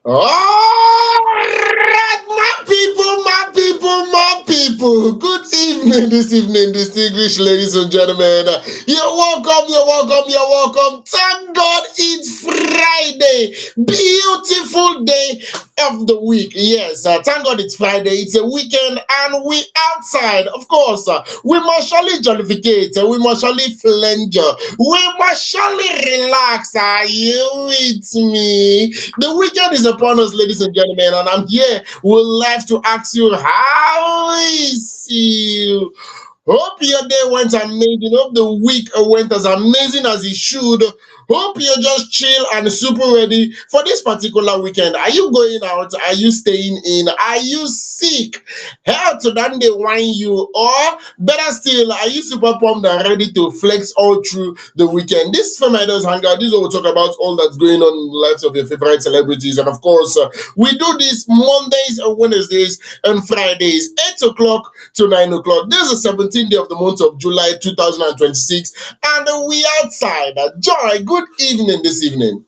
All right, my people. Good evening, this evening, distinguished ladies and gentlemen. You're welcome. Thank God it's Friday. Beautiful day of the week. Yes, thank God it's Friday. It's a weekend and we outside. Of course, we must surely jollificate. We must surely flange. We must surely relax. Are you with me? The weekend is upon us, ladies and gentlemen, and I'm here. Would like to ask you, how is you? Hope your day went amazing. Hope the week went as amazing as it should. Hope you're just chill and super ready for this particular weekend. Are you going out? Are you staying in? Are you sick? Hell to that they whine you, or better still, are you super pumped and ready to flex all through the weekend? This FameIdols Hangout, this is what we'll talk about all that's going on in the lives of your favorite celebrities. And of course, we do this Mondays and Wednesdays and Fridays, 8 o'clock to 9 o'clock. This is the 17th day of the month of July 2026, and we outside. Joy, good evening this evening.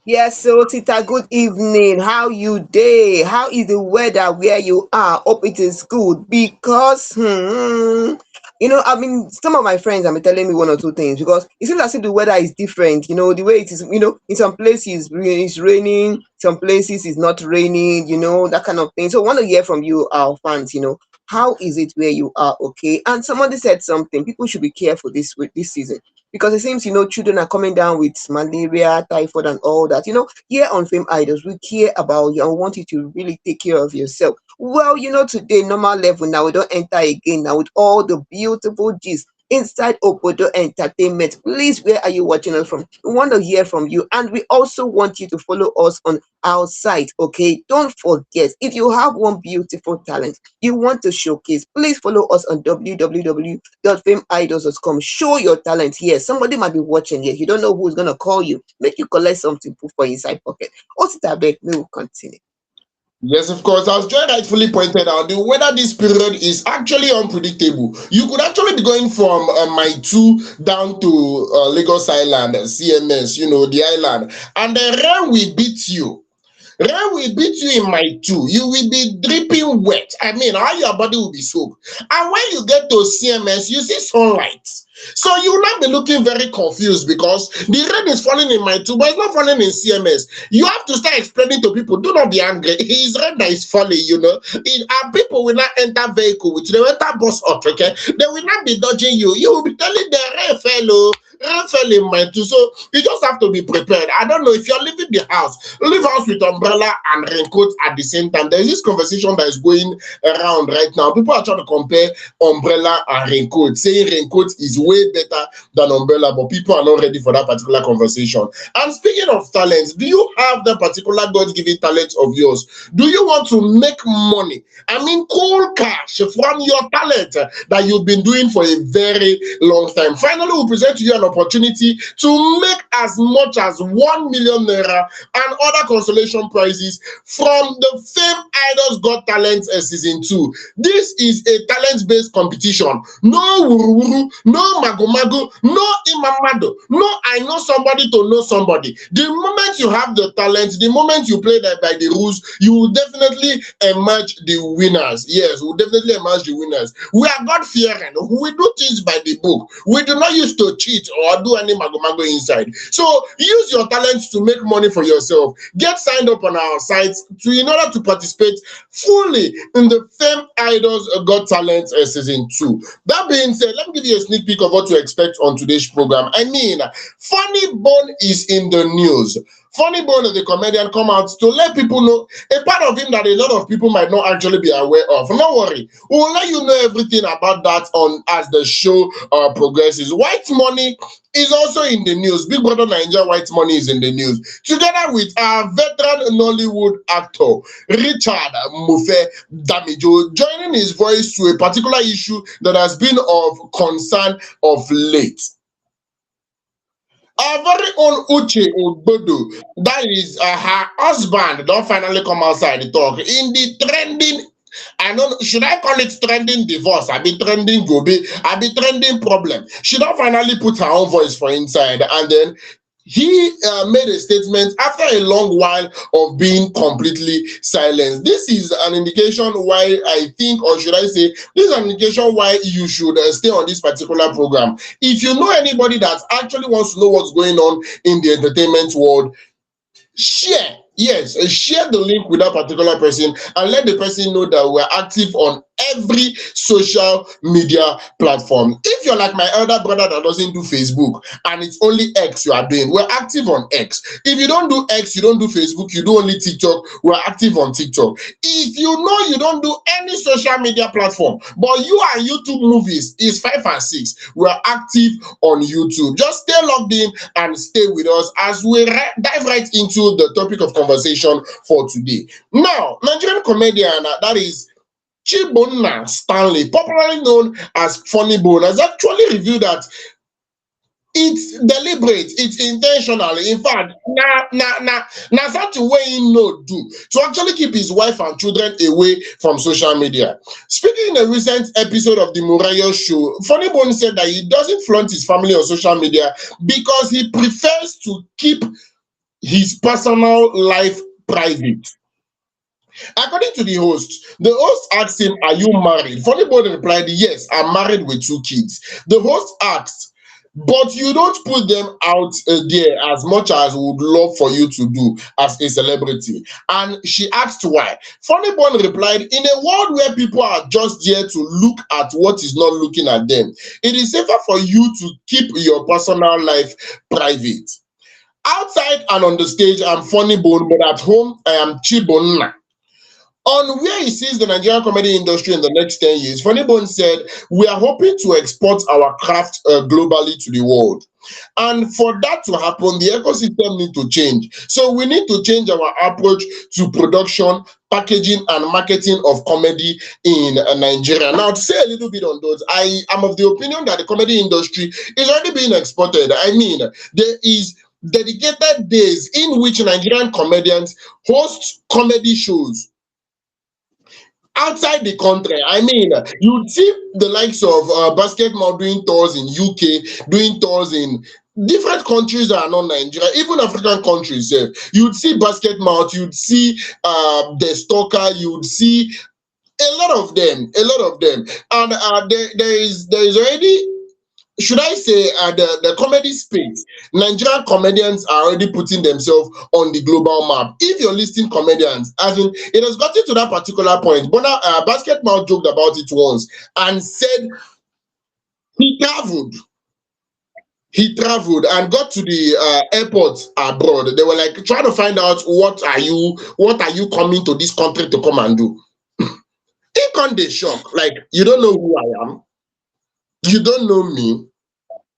Yes, so Tita, good evening. How you day? How is the weather where you are? Hope it is good because I mean, some of my friends have been telling me one or two things because it seems as if the weather is different. The way it is. In some places it's raining, some places it's not raining. That kind of thing. So I want to hear from you, our fans. How is it where you are? Okay, and somebody said something. People should be careful this season because it seems children are coming down with malaria, typhoid, and all that. Here on Fame Idols, we care about you and want you to really take care of yourself. Well, today normal level now we don't enter again now with all the beautiful gist inside Obodo Entertainment. Please, where are you watching us from? We want to hear from you, and we also want you to follow us on our site. Okay, don't forget, if you have one beautiful talent you want to showcase, please follow us on www.fameidols.com. Show your talent here. Somebody might be watching here. You don't know who's gonna call you, make you collect something, put for inside pocket. Also, that we will continue. Yes, of course. As Joy rightfully pointed out, the weather this period is actually unpredictable. You could actually be going from my two down to Lagos Island, CMS, the island, and the rain will beat you. Rain will beat you in my two. You will be dripping wet. I mean, all your body will be soaked. And when you get to CMS, you see sunlight. So you will not be looking very confused because the rain is falling in my two, but it's not falling in CMS. You have to start explaining to people, do not be angry. It is rain that is falling, and people will not enter vehicle with the enter bus up, okay? They will not be dodging you. You will be telling the rain fell in my two. So you just have to be prepared. I don't know if you're leaving the house, leave house with umbrella and raincoat at the same time. There's this conversation that is going around right now. People are trying to compare umbrella and raincoat, saying raincoat is way better than umbrella, but people are not ready for that particular conversation. And speaking of talents, do you have that particular God-given talent of yours? Do you want to make money? I mean, cool cash from your talent that you've been doing for a very long time. Finally, we'll present to you an opportunity to make as much as 1 million naira and other consolation prizes from the Fame Idols Got Talent Season 2. This is a talent-based competition. No wuru-wuru, no mago-mago, no imamado, no I know somebody to know somebody. The moment you have the talent, the moment you play that by the rules, you will definitely emerge the winners. Yes, we will definitely emerge the winners. We are God-fearing. We do things by the book. We do not use to cheat or do any mago-mago inside. So use your talents to make money for yourself. Get signed up on our site in order to participate fully in the Fame Idols Got Talent Season 2. That being said, let me give you a sneak peek of what to expect on today's program. I mean, Funnybone is in the news. Funnybone, the comedian, come out to let people know a part of him that a lot of people might not actually be aware of. No worry, we'll let you know everything about that on as the show progresses. Whitemoney is also in the news. Big Brother Nigeria Whitemoney is in the news, together with our veteran Nollywood actor Richard Mofe-Damijo, joining his voice to a particular issue that has been of concern of late. Our very own Uche Ogbodo, that is her husband, don't finally come outside to talk in the trending. I don't. Should I call it trending divorce? I be trending gobe. I be trending problem. She don't finally put her own voice for inside, and then he made a statement after a long while of being completely silenced. This is an indication why I think, or should I say, this is an indication why you should stay on this particular program. If you know anybody that actually wants to know what's going on in the entertainment world, share. Yes, share the link with that particular person and let the person know that we're active on every social media platform. If you're like my elder brother that doesn't do Facebook and it's only X you are doing, we're active on X. If you don't do X, you don't do Facebook, you do only TikTok, we're active on TikTok. If you know you don't do any social media platform, but you are YouTube movies is 5 and 6, we're active on YouTube. Just stay logged in and stay with us as we dive right into the topic of conversation for today. Now, Nigerian comedian that is Chibonna Stanley, popularly known as Funnybone, has actually revealed that it's deliberate, it's intentional. In fact, na such a way he know do to actually keep his wife and children away from social media. Speaking in a recent episode of the Murayo show, Funnybone said that he doesn't flaunt his family on social media because he prefers to keep his personal life private. According to the host asked him, "Are you married?" Funnybone replied, "Yes, I'm married with 2 kids." The host asked, "But you don't put them out there as much as we would love for you to do as a celebrity." And she asked why. Funnybone replied, "In a world where people are just there to look at what is not looking at them, it is safer for you to keep your personal life private. Outside and on the stage, I'm Funnybone, but at home, I am Chibonna." On where he sees the Nigerian comedy industry in the next 10 years, Funnybone said, "We are hoping to export our craft globally to the world. And for that to happen, the ecosystem needs to change. So we need to change our approach to production, packaging, and marketing of comedy in Nigeria." Now, to say a little bit on those, I am of the opinion that the comedy industry is already being exported. I mean, there is dedicated days in which Nigerian comedians host comedy shows outside the country. I mean, you'd see the likes of Basketball doing tours in UK, doing tours in different countries that are not Nigeria, even African countries. You'd see Basketball, you'd see the Stalker, you'd see a lot of them, and there is already, should I say, the comedy space. Nigerian comedians are already putting themselves on the global map. If you're listing comedians, as in, it has gotten to that particular point. But now, Basketball joked about it once and said he traveled. He traveled and got to the airport abroad. They were like trying to find out what are you coming to this country to come and do. He can't they shock, like, you don't know who I am. You don't know me.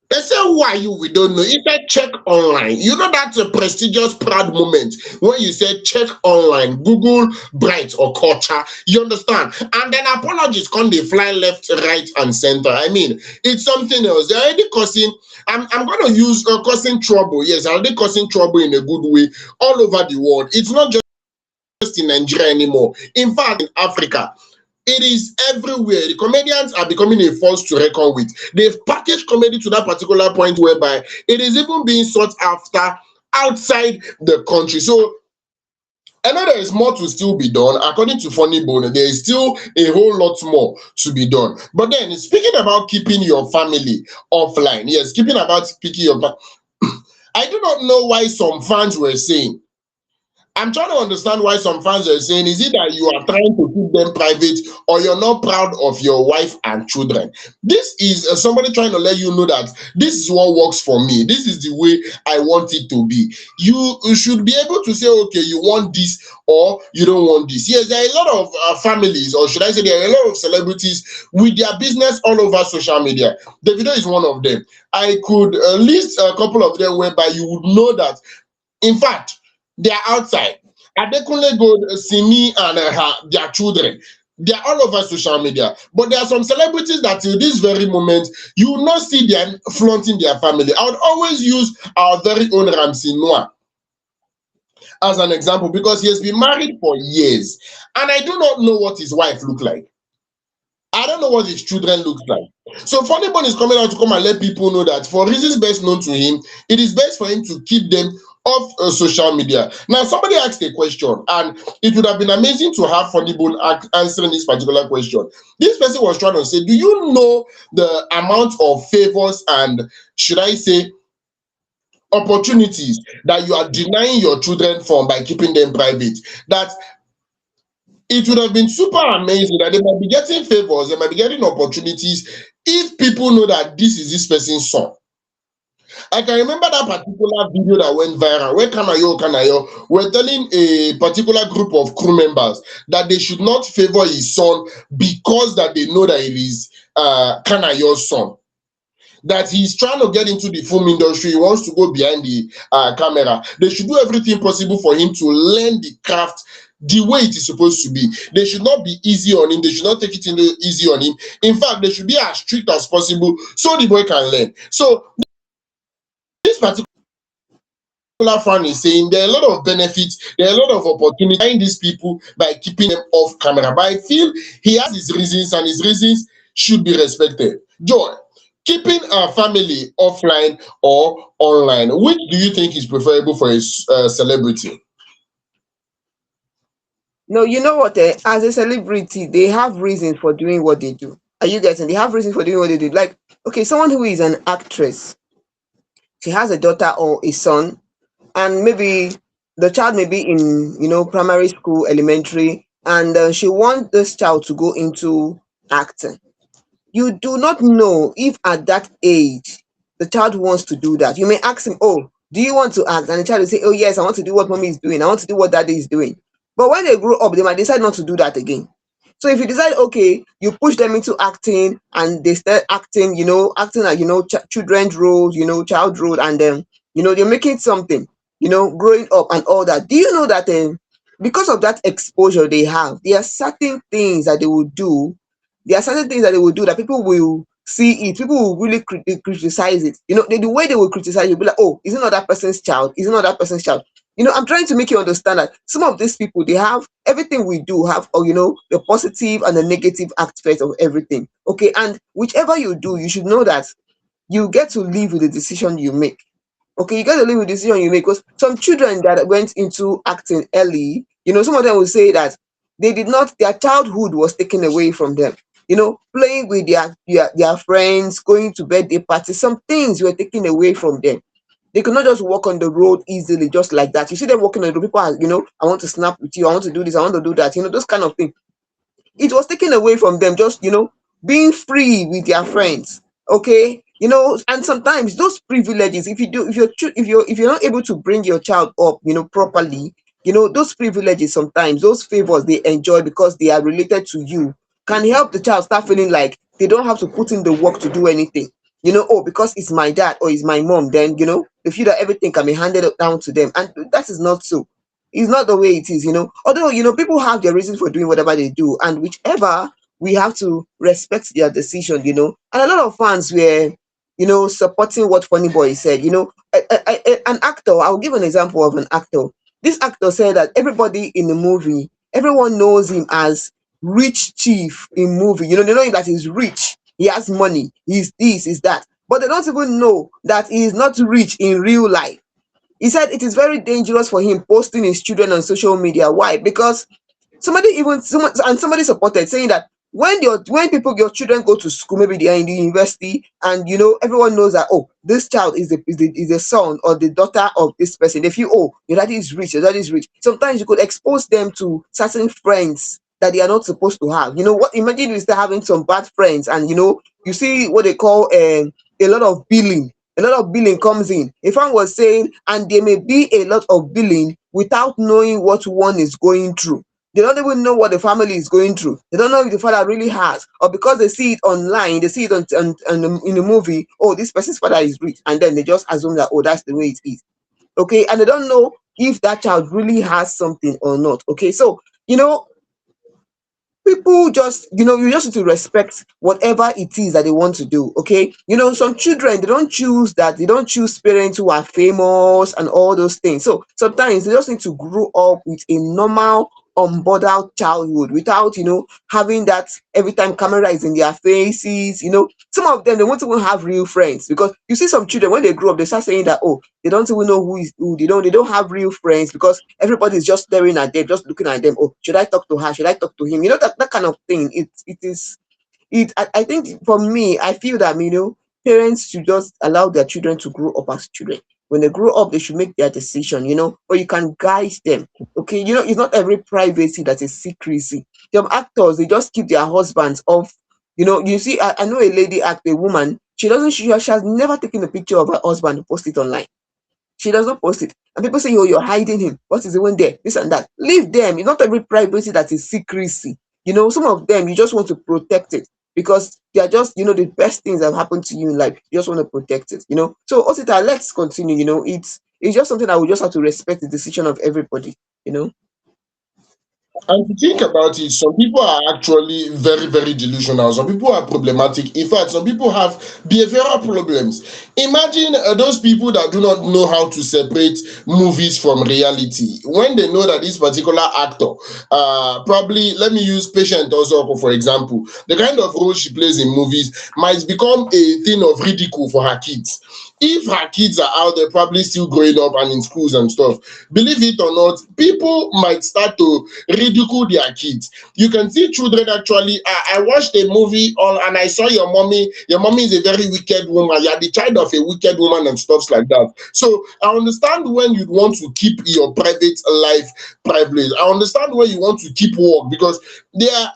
They say, "Who are you?" "We don't know." He said, "Check online." You know, that's a prestigious, proud moment when you say, "Check online, Google Bright or Culture." You understand? And then apologies come they fly left, right, and center. I mean, it's something else. They're already causing, I'm going to use causing trouble. Yes, already causing trouble in a good way all over the world. It's not just in Nigeria anymore. In fact, in Africa, it is everywhere. The comedians are becoming a force to reckon with. They've packaged comedy to that particular point whereby it is even being sought after outside the country. So I know there is more to still be done. According to Funnybone, there is still a whole lot more to be done. But then, speaking about keeping your family offline, yes, keeping your I do not know why some fans were saying, I'm trying to understand why some fans are saying, is it that you are trying to keep them private or you're not proud of your wife and children? This is somebody trying to let you know that this is what works for me. This is the way I want it to be. You should be able to say, okay, you want this or you don't want this. Yes, there are a lot of families, or should I say there are a lot of celebrities with their business all over social media. Davido is one of them. I could list a couple of them whereby you would know that, in fact, they are outside. Adekunle Gold, Simi, and their children. They are all over social media. But there are some celebrities that till this very moment, you will not see them flaunting their family. I would always use our very own Ramsey Noah as an example because he has been married for years. And I do not know what his wife looked like. I don't know what his children look like. So Funnybone is coming out to come and let people know that for reasons best known to him, it is best for him to keep them off social media. Now, somebody asked a question, and it would have been amazing to have Funnybone answering this particular question. This person was trying to say, do you know the amount of favors and, should I say, opportunities that you are denying your children from by keeping them private? That it would have been super amazing that they might be getting favors, they might be getting opportunities if people know that this is this person's son. I can remember that particular video that went viral where Kanayo were telling a particular group of crew members that they should not favor his son because that they know that it is Kanayo's son. That he's trying to get into the film industry, he wants to go behind the camera. They should do everything possible for him to learn the craft the way it is supposed to be. They should not be easy on him. They should not take it easy on him. In fact, they should be as strict as possible so the boy can learn. So this particular fan is saying there are a lot of benefits, there are a lot of opportunities behind these people by keeping them off camera. But I feel he has his reasons, and his reasons should be respected. Joy, keeping a family offline or online, which do you think is preferable for a celebrity? No, you know what? As a celebrity, they have reasons for doing what they do. Are you getting? They have reasons for doing what they do. Like, okay, someone who is an actress, she has a daughter or a son, and maybe the child may be in, primary school, elementary, and she wants this child to go into acting. You do not know if at that age the child wants to do that. You may ask him, "Oh, do you want to act?" And the child will say, "Oh yes, I want to do what mommy is doing. I want to do what daddy is doing." But when they grow up, they might decide not to do that again. So if you decide, okay, you push them into acting and they start acting, acting like, children's roles, child role, and then, they're making something, growing up and all that. Do you know that because of that exposure they have, there are certain things that they will do. There are certain things that they will do that people will see it. People will really criticize it. The way they will criticize it will be like, oh, is it not that person's child? Is it not that person's child? I'm trying to make you understand that some of these people, they have everything we do have, the positive and the negative aspect of everything. Okay. And whichever you do, you should know that you get to live with the decision you make. Okay. You get to live with the decision you make, because some children that went into acting early, some of them will say that their childhood was taken away from them. Playing with their friends, going to birthday parties, some things were taken away from them. They could not just walk on the road easily, just like that. You see them walking on the road, people are, I want to snap with you, I want to do this, I want to do that, those kind of thing. It was taken away from them, just, being free with their friends. Okay. And sometimes those privileges, if you're not able to bring your child up, properly, those privileges, sometimes those favors they enjoy because they are related to you, can help the child start feeling like they don't have to put in the work to do anything. Oh, because it's my dad or it's my mom, then, they feel that everything can be handed down to them. And that is not so. It's not the way it is, Although, people have their reasons for doing whatever they do, and whichever, we have to respect their decision, And a lot of fans were, supporting what Funnybone said, an actor, I'll give an example of an actor. This actor said that everybody in the movie, everyone knows him as rich chief in movie. They know him that he's rich. He has money, he's this, he's that, but they don't even know that he is not rich in real life. He said it is very dangerous for him posting his children on social media. Why? Because somebody supported, saying that when your children go to school, maybe they are in the university, and everyone knows that, oh, this child is the son or the daughter of this person. They feel, oh, your daddy is rich, your daddy is rich. Sometimes you could expose them to certain friends that they are not supposed to have. Imagine you start having some bad friends, and you see what they call a lot of billing. A lot of billing comes in. If one was saying, and there may be a lot of billing without knowing what one is going through. They don't even know what the family is going through. They don't know if the father really has, or because they see it online, they see it in the movie, oh, this person's father is rich, and then they just assume that, oh, that's the way it is. Okay, and they don't know if that child really has something or not. Okay, so people just, you just need to respect whatever it is that they want to do. Okay, some children, they don't choose parents who are famous and all those things. So sometimes they just need to grow up with a normal unbothered childhood without, having that every time camera is in their faces. Some of them, they won't even have real friends, because you see some children when they grow up, they start saying that, oh, they don't even know who is who. They don't have real friends, because everybody is just staring at them, just looking at them. Oh, should I talk to her? Should I talk to him? That kind of thing. I think for me, I feel that, parents should just allow their children to grow up as children. When they grow up, they should make their decision, or you can guide them. Okay, it's not every privacy that is secrecy. Some actors, they just keep their husbands off. You see, I know a lady act, a woman, she has never taken a picture of her husband to post it online. She does not post it. And people say, oh, you're hiding him. What is even there? This and that. Leave them. It's not every privacy that is secrecy. Some of them, you just want to protect it, because they are just, the best things that have happened to you in life. You just want to protect it. So, Osita, let's continue. It's just something that we just have to respect the decision of everybody, you know. And to think about it, some people are actually very, very delusional. Some people are problematic. In fact, some people have behavioral problems. Imagine those people that do not know how to separate movies from reality. When they know that this particular actor, probably, let me use Patient also for example, the kind of role she plays in movies might become a thing of ridicule for her kids. If her kids are out there probably still growing up and in schools and stuff, believe it or not, people might start to ridicule their kids. You can see children actually. I watched a movie on and I saw your mommy. Your mommy is a very wicked woman. You're the child of a wicked woman and stuff like that. So I understand when you want to keep your private life private. I understand when you want to keep work, because there are,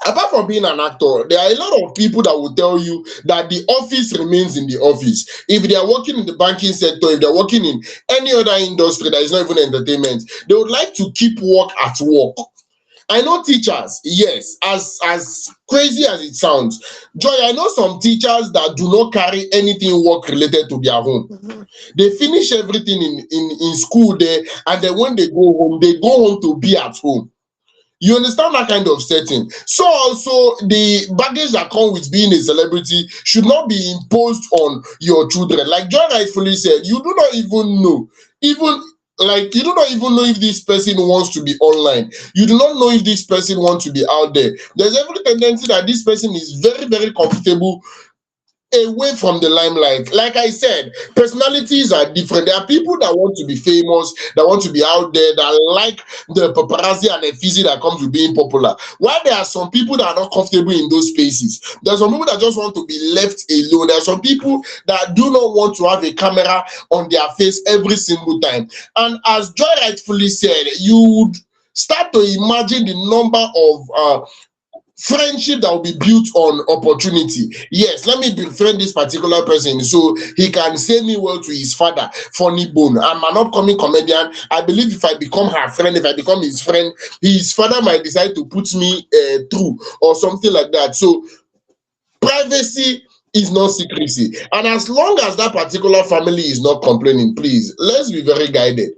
apart from being an actor, there are a lot of people that will tell you that the office remains in the office. If they are working in the banking sector, if they're working in any other industry that is not even entertainment, they would like to keep work at work. I know teachers, yes, as crazy as it sounds, Joy, I know some teachers that do not carry anything work related to their home. They finish everything in school there, and then when they go home to be at home. You understand that kind of setting. So also the baggage that comes with being a celebrity should not be imposed on your children. Like John rightfully said, you do not even know, you do not even know if this person wants to be online. You do not know if this person wants to be out there. There's every tendency that this person is very, very comfortable away from the limelight. Like I said, personalities are different. There are people that want to be famous, that want to be out there, that like the paparazzi and the fizzy that comes with being popular. While there are some people that are not comfortable in those spaces. There are some people that just want to be left alone. There are some people that do not want to have a camera on their face every single time. And as Joy rightfully said, you would start to imagine the number of friendship that will be built on opportunity. Yes, let me befriend this particular person so he can say me well to his father, Funnybone. I'm an upcoming comedian. I believe if I become her friend, if I become his friend, his father might decide to put me through or something like that. So privacy is not secrecy. And as long as that particular family is not complaining, please, let's be very guided.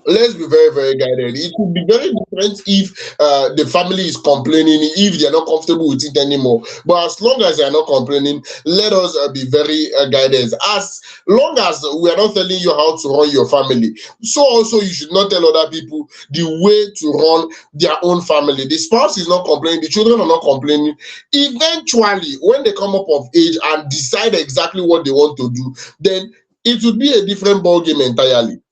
Let's be very, very guided. It would be very different if the family is complaining, if they're not comfortable with it anymore. But as long as they're not complaining, let us be very guided. As long as we are not telling you how to run your family, so also you should not tell other people the way to run their own family. The spouse is not complaining, the children are not complaining. Eventually, when they come up of age and decide exactly what they want to do, then it would be a different ball game entirely.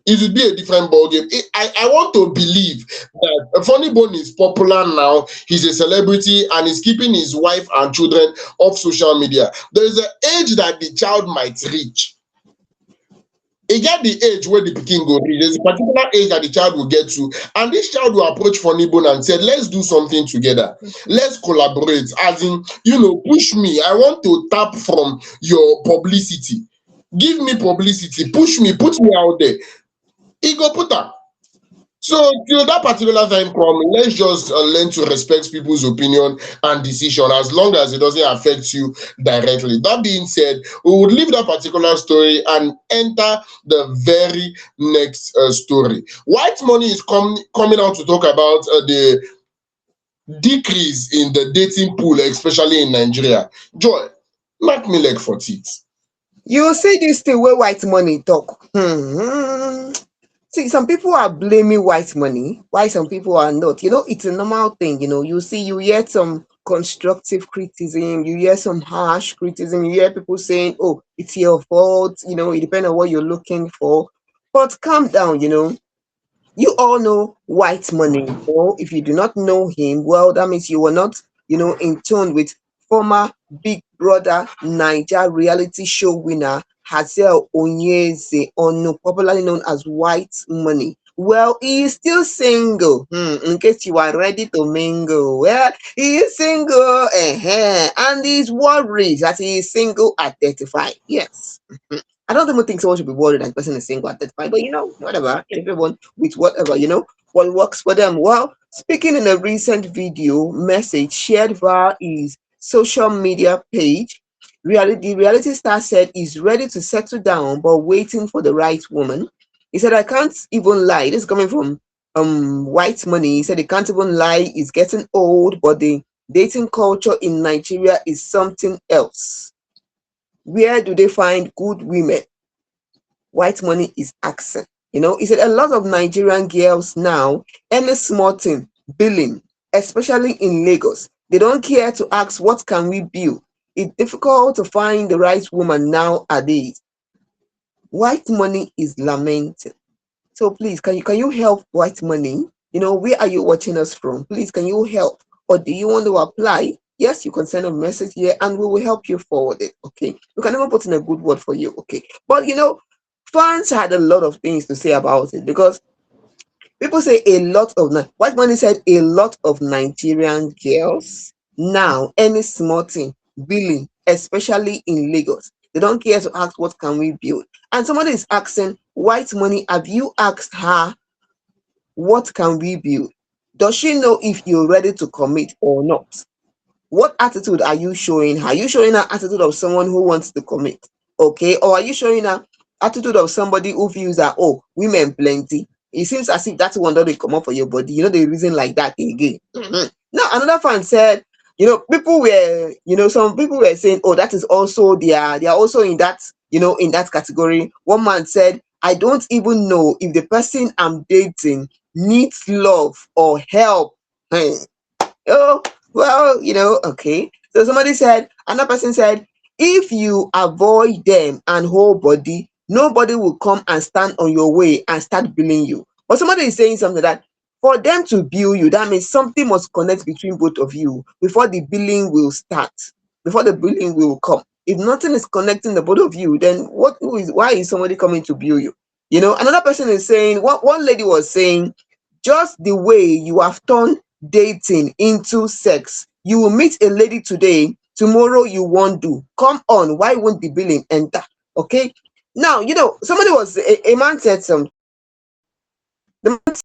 It would be a different ballgame. I want to believe that Funnybone is popular now. He's a celebrity and he's keeping his wife and children off social media. There is an age that the child might reach. It get the age where the pikin go reach. There's a particular age that the child will get to, and this child will approach Funnybone and say, "Let's do something together. Let's collaborate." As in, push me. I want to tap from your publicity. Give me publicity. Push me. Put me out there. He go put her. So till that particular time come, let's just learn to respect people's opinion and decision as long as it doesn't affect you directly. That being said, we would leave that particular story and enter the very next story. Whitemoney is coming out to talk about the decrease in the dating pool, especially in Nigeria. Joy, knock me leg for teeth. You see this thing where Whitemoney talk. See, some people are blaming white money, why some people are not. It's a normal thing. You hear some constructive criticism, you hear some harsh criticism, you hear people saying, oh, it's your fault, it depends on what you're looking for. But calm down. You all know white money. If you do not know him, well, that means you were not, in tune with former Big Brother Niger reality show winner Hazel Onyeze Onu, popularly known as White Money. Well, he is still single. In case you are ready to mingle, well, he is single, and he's worried that he is single at 35. Yes. I don't even think someone should be worried that the person is single at that point, but whatever, everyone with whatever, what works for them. Well, speaking in a recent video message shared via his social media page, the reality star said he's ready to settle down but waiting for the right woman. He said, I can't even lie. This is coming from White Money. He said he can't even lie, he's getting old, but the dating culture in Nigeria is something else. Where do they find good women? White Money is asking. He said a lot of Nigerian girls now, any small thing, billing, especially in Lagos, they don't care to ask what can we build. It's difficult to find the right woman nowadays. White Money is lamenting. So please, can you help White Money? Where are you watching us from? Please, can you help? Or do you want to apply? Yes, you can send a message here and we will help you forward it. Okay. We can even put in a good word for you. Okay. But fans had a lot of things to say about it because people say White Money said a lot of Nigerian girls now, any small thing, billing, especially in Lagos, they don't care to ask what can we build. And somebody is asking, White Money, have you asked her what can we build? Does she know if you're ready to commit or not? What attitude are you showing her? Are you showing her attitude of someone who wants to commit? Okay, or are you showing her attitude of somebody who feels that, oh, women plenty? It seems as if that's one that they come up for your body. The reason like that again. Now another fan said, people were, some people were saying, oh, that is also they are also in that, in that category. One man said, I don't even know if the person I'm dating needs love or help. Oh, well, okay. So another person said, if you avoid them and whole body, nobody will come and stand on your way and start billing you. But somebody is saying something that for them to bill you, that means something must connect between both of you before the billing will start, before the billing will come. If nothing is connecting the both of you, then why is somebody coming to bill you? Another person is saying, one lady was saying, just the way you have turned dating into sex, you will meet a lady today, tomorrow you won't do. Come on, why won't the billing enter? Okay. Now, somebody was a man said something. The man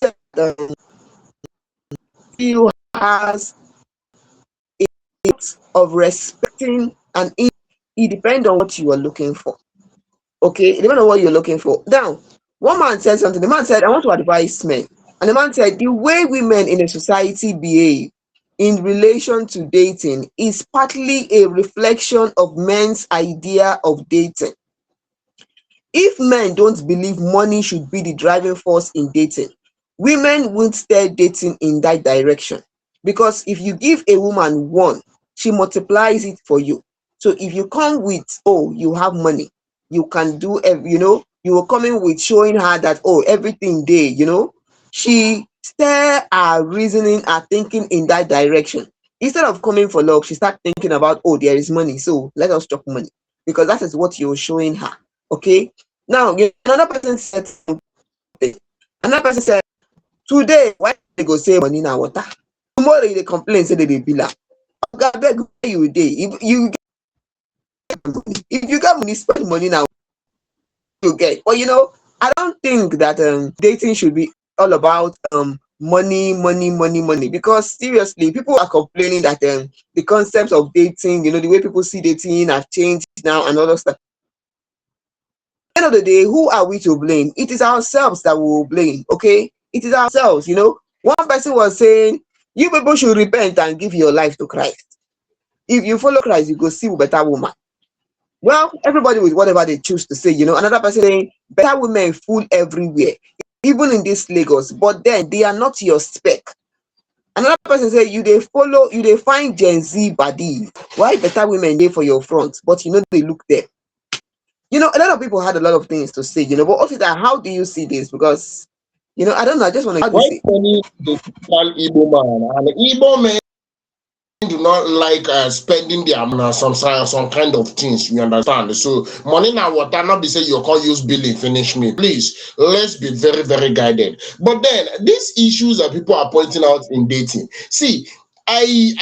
said you has a lot of respecting and it depends on what you are looking for. Okay, it depends on what you're looking for. Now, one man said something. The man said, I want to advise men. And the man said, the way women in a society behave in relation to dating is partly a reflection of men's idea of dating. If men don't believe money should be the driving force in dating, women won't start dating in that direction. Because if you give a woman one, she multiplies it for you. So if you come with, oh, you have money, you can do, you are coming with showing her that, oh, everything there, she start reasoning, thinking in that direction. Instead of coming for love, she start thinking about, oh, there is money, so let us talk money, because that is what you're showing her. Okay. Now another person said something. Another person said, today why they go say money na water? Tomorrow they complain say they bill am. God beg you dey. If you get money, spend money now. You get. But I don't think that dating should be all about money, because seriously, people are complaining that the concepts of dating, the way people see dating have changed now and all that stuff. At the end of the day, who are we to blame? It is ourselves that we will blame. Okay, it is ourselves. One person was saying, you people should repent and give your life to Christ. If you follow Christ, you go see a better woman. Well, everybody with whatever they choose to say, Another person saying better women fool everywhere, even in this Lagos, but then they are not your spec. Another person say you they find Gen Z body. Why better women there for your front, but they look there. A lot of people had a lot of things to say, but also that how do you see this? Because I don't know, I just want to how do you White see. money is typical Igbo man, and Igbo men do not like spending their money on some kind of things. You understand? So money now water not be say you can't use billing finish me. Please, let's be very very guided. But then these issues that people are pointing out in dating. See, I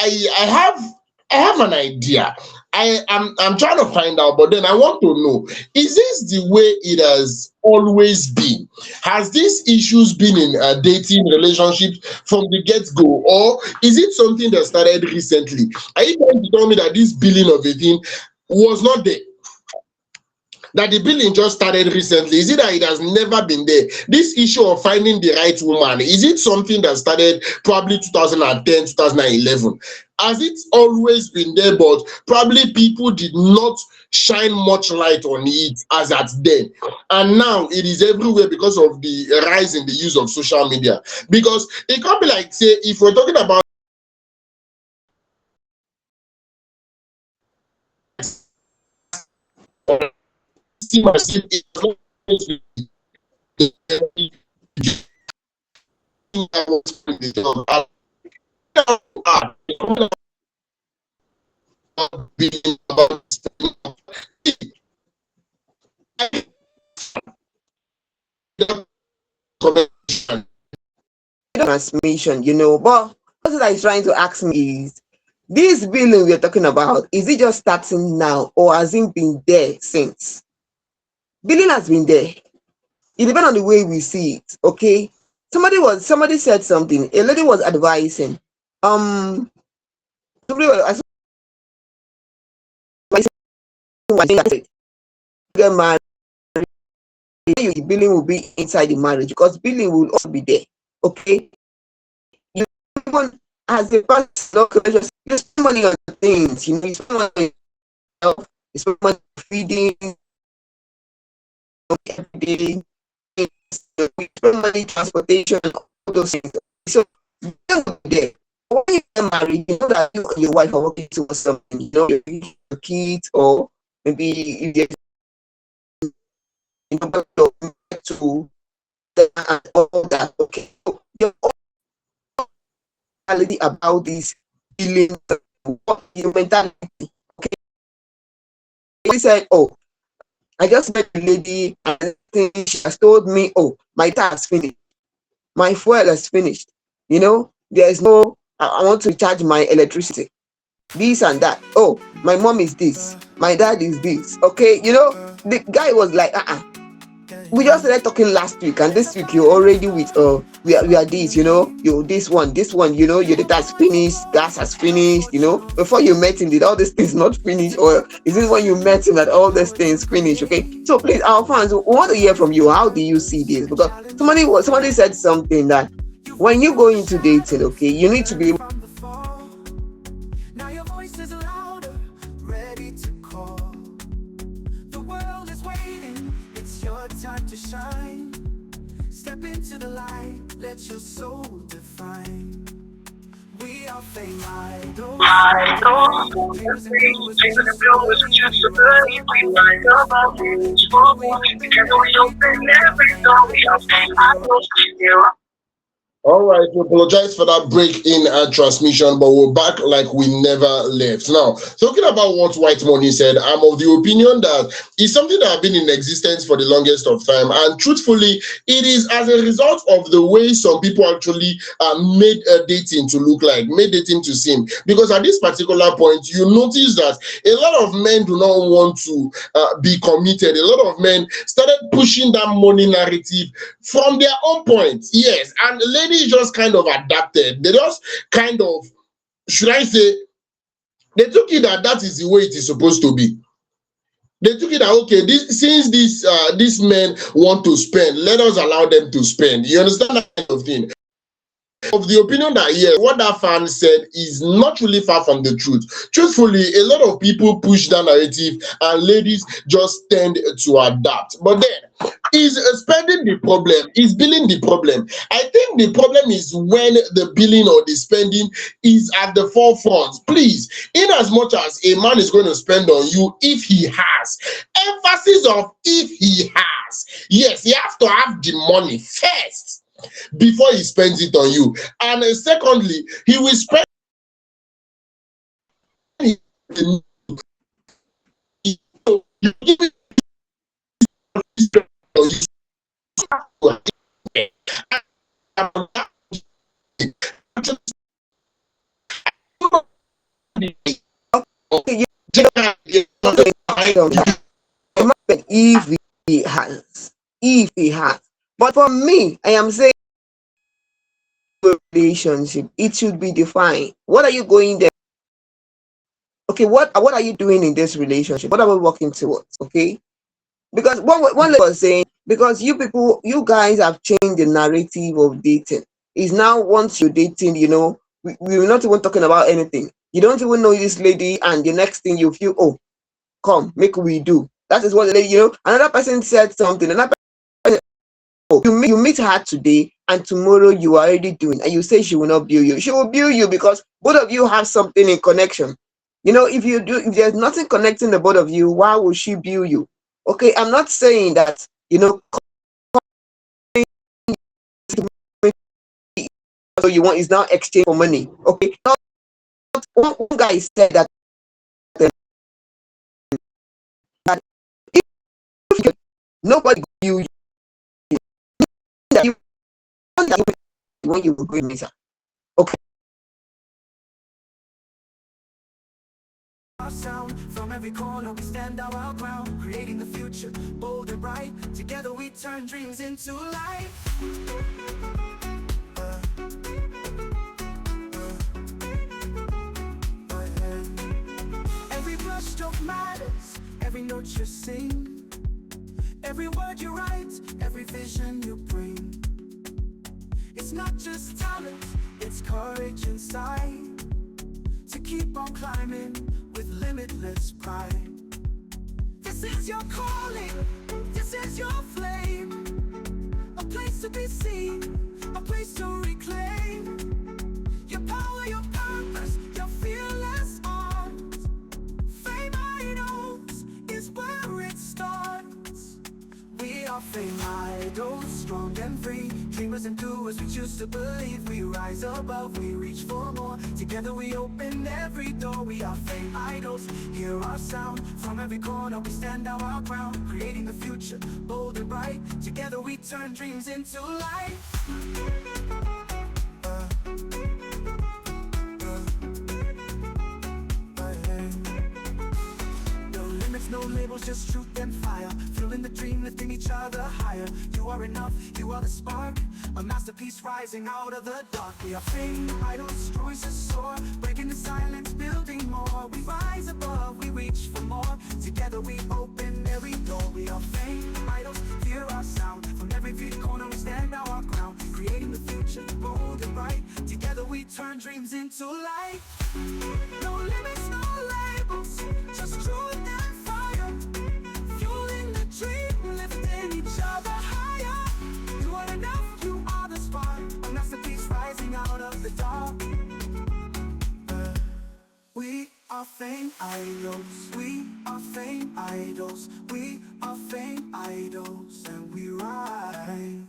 have an idea. I'm trying to find out, but then I want to know: is this the way it has always been? Has these issues been in dating relationships from the get-go, or is it something that started recently? Are you trying to tell me that this billing of a thing was not there? That the billing just started recently? Is it that it has never been there? This issue of finding the right woman, is it something that started probably 2010, 2011? Has it always been there, but probably people did not shine much light on it as at then? And now it is everywhere because of the rise in the use of social media. Because it can't be like, say, if we're talking about Transmission, but what I is trying to ask me is this billing we're talking about, is it just starting now or has it been there since? Billing has been there. It depends on the way we see it. Okay. Somebody said something. A lady was advising. Somebody was advising get married. Billing will be inside the marriage because billing will also be there. Okay. You even as a person, you spend money on things, you spend money on yourself, you spend money on feeding every day, you spend money transportation, all those things. So billing will be there. When you get married, you know that you and your wife are working towards something, your kids, or maybe if there's to and all that. Okay. So you're already about this feeling, what your mentality. Okay. He said, oh, I just met a lady and she has told me, oh, my car is finished. My fuel is finished. There is no, I want to charge my electricity. This and that. Oh, my mom is this. My dad is this. Okay. The guy was like, we just started talking last week, and this week you're already with we are this, you this one, your data has finished, gas has finished, before you met him, did all these things not finish, or is it when you met him that all these things finish? Okay, so please, our fans, we want to hear from you. How do you see this? Because somebody said something that when you go into dating, okay, you need to be let your soul define. We are FameIdols. All right, we apologize for that break in transmission, but we're back like we never left. Now, talking about what Whitemoney said, I'm of the opinion that it's something that has been in existence for the longest of time, and truthfully, it is as a result of the way some people actually made dating to look like, made dating to seem. Because at this particular point, you notice that a lot of men do not want to be committed. A lot of men started pushing that money narrative from their own point. Yes, and ladies just kind of adapted. They just kind of, should I say, they took it that is the way it is supposed to be. They took it that, okay, since these men want to spend, let us allow them to spend. You understand that kind of thing? of the opinion that yes, what that fan said is not really far from the truth. Truthfully, a lot of people push that narrative and ladies just tend to adapt. But then, is spending the problem? Is billing the problem? I think the problem is when the billing or the spending is at the forefront. Please, in as much as a man is going to spend on you if he has, emphasis of if he has. Yes, he has to have the money first before he spends it on you. And secondly, he will spend it on you. You give it on you. Okay, you if he has. But for me, I am saying relationship, it should be defined. What are you going there? Okay, what are you doing in this relationship? What are we working towards? Okay, because one lady was saying, because you people, you guys have changed the narrative of dating. Is now once you're dating, we're not even talking about anything. You don't even know this lady, and the next thing you feel, oh, come, make we do. That is what the lady, another person said something. Another person, oh, you meet her today, and tomorrow you are already doing, and you say she will not bill you. She will bill you because both of you have something in connection. If there's nothing connecting the both of you, why would she bill you? Okay, I'm not saying that, so you want is now exchange for money. Okay, one guy said that if nobody bill you, when you will go in, okay. Our sound from every corner, we stand our ground, creating the future, bold and bright. Together we turn dreams into life. Every brushstroke matters, every note you sing, every word you write, every vision you bring. It's not just talent, it's courage inside to keep on climbing with limitless pride. This is your calling, this is your flame, a place to be seen, a place to reclaim your power, your purpose, your fearless arms. FameIdols is where it starts. We are FameIdols, strong and free, dreamers and doers, we choose to believe. We rise above, we reach for more. Together we open every door. We are FameIdols, hear our sound. From every corner we stand our ground, creating the future, bold and bright. Together we turn dreams into life. No labels, just truth and fire, fueling the dream, lifting each other higher. You are enough, you are the spark, a masterpiece rising out of the dark. We are FameIdols, voices soar, breaking the silence, building more. We rise above, we reach for more. Together we open every door. We are FameIdols, hear our sound. From every corner we stand our ground, creating the future, bold and bright. Together we turn dreams into life. No limits, no labels, just truth and fire, fueling the dream, lifting each other higher. You are enough, you are the spark, a masterpiece rising out of the dark. We are FameIdols, we are FameIdols, we are FameIdols, and we rise.